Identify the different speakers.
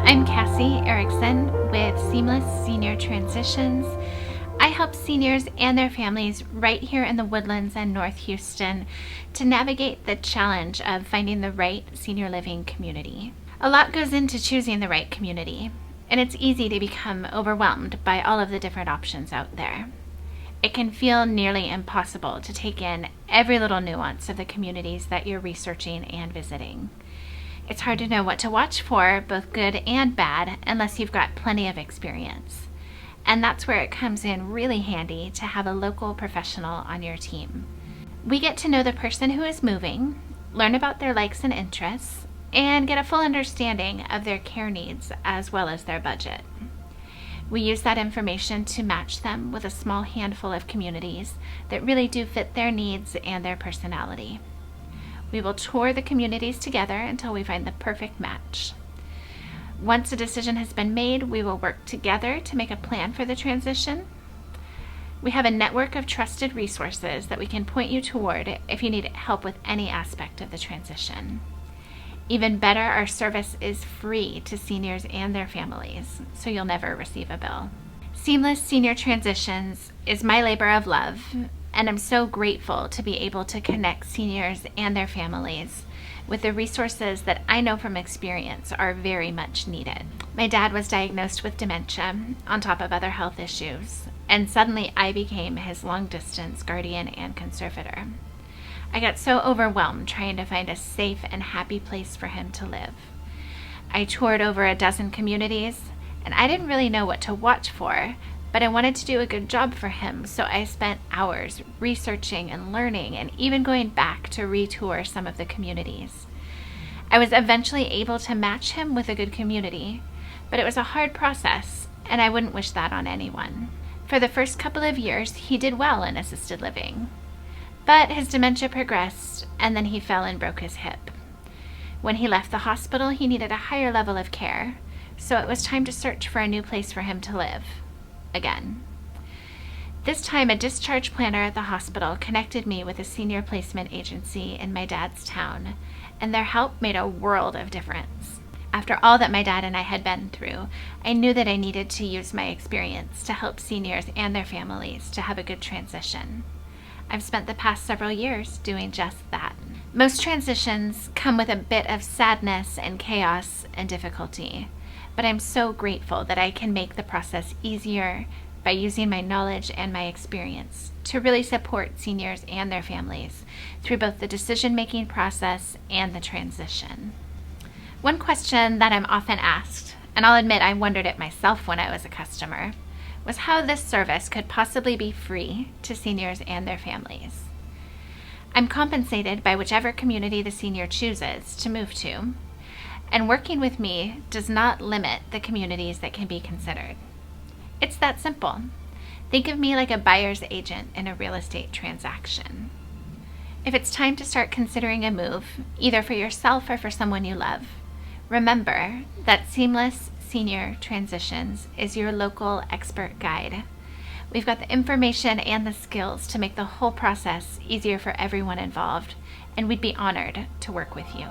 Speaker 1: I'm Cassie Erickson with Seamless Senior Transitions. I help seniors and their families right here in the Woodlands and North Houston to navigate the challenge of finding the right senior living community. A lot goes into choosing the right community, and it's easy to become overwhelmed by all of the different options out there. It can feel nearly impossible to take in every little nuance of the communities that you're researching and visiting. It's hard to know what to watch for, both good and bad, unless you've got plenty of experience. And that's where it comes in really handy to have a local professional on your team. We get to know the person who is moving, learn about their likes and interests, and get a full understanding of their care needs as well as their budget. We use that information to match them with a small handful of communities that really do fit their needs and their personality. We will tour the communities together until we find the perfect match. Once a decision has been made, we will work together to make a plan for the transition. We have a network of trusted resources that we can point you toward if you need help with any aspect of the transition. Even better, our service is free to seniors and their families, so you'll never receive a bill. Seamless Senior Transitions is my labor of love, and I'm so grateful to be able to connect seniors and their families with the resources that I know from experience are very much needed. My dad was diagnosed with dementia on top of other health issues, and suddenly I became his long-distance guardian and conservator. I got so overwhelmed trying to find a safe and happy place for him to live. I toured over a dozen communities, and I didn't really know what to watch for, but I wanted to do a good job for him, so I spent hours researching and learning and even going back to retour some of the communities. I was eventually able to match him with a good community, but it was a hard process, and I wouldn't wish that on anyone. For the first couple of years, he did well in assisted living, but his dementia progressed, and then he fell and broke his hip. When he left the hospital, he needed a higher level of care, so it was time to search for a new place for him to live. Again. This time, a discharge planner at the hospital connected me with a senior placement agency in my dad's town, and their help made a world of difference. After all that my dad and I had been through, I knew that I needed to use my experience to help seniors and their families to have a good transition. I've spent the past several years doing just that. Most transitions come with a bit of sadness and chaos and difficulty, but I'm so grateful that I can make the process easier by using my knowledge and my experience to really support seniors and their families through both the decision-making process and the transition. One question that I'm often asked, and I'll admit I wondered it myself when I was a customer, was how this service could possibly be free to seniors and their families. I'm compensated by whichever community the senior chooses to move to, and working with me does not limit the communities that can be considered. It's that simple. Think of me like a buyer's agent in a real estate transaction. If it's time to start considering a move, either for yourself or for someone you love, remember that Seamless Senior Transitions is your local expert guide. We've got the information and the skills to make the whole process easier for everyone involved, and we'd be honored to work with you.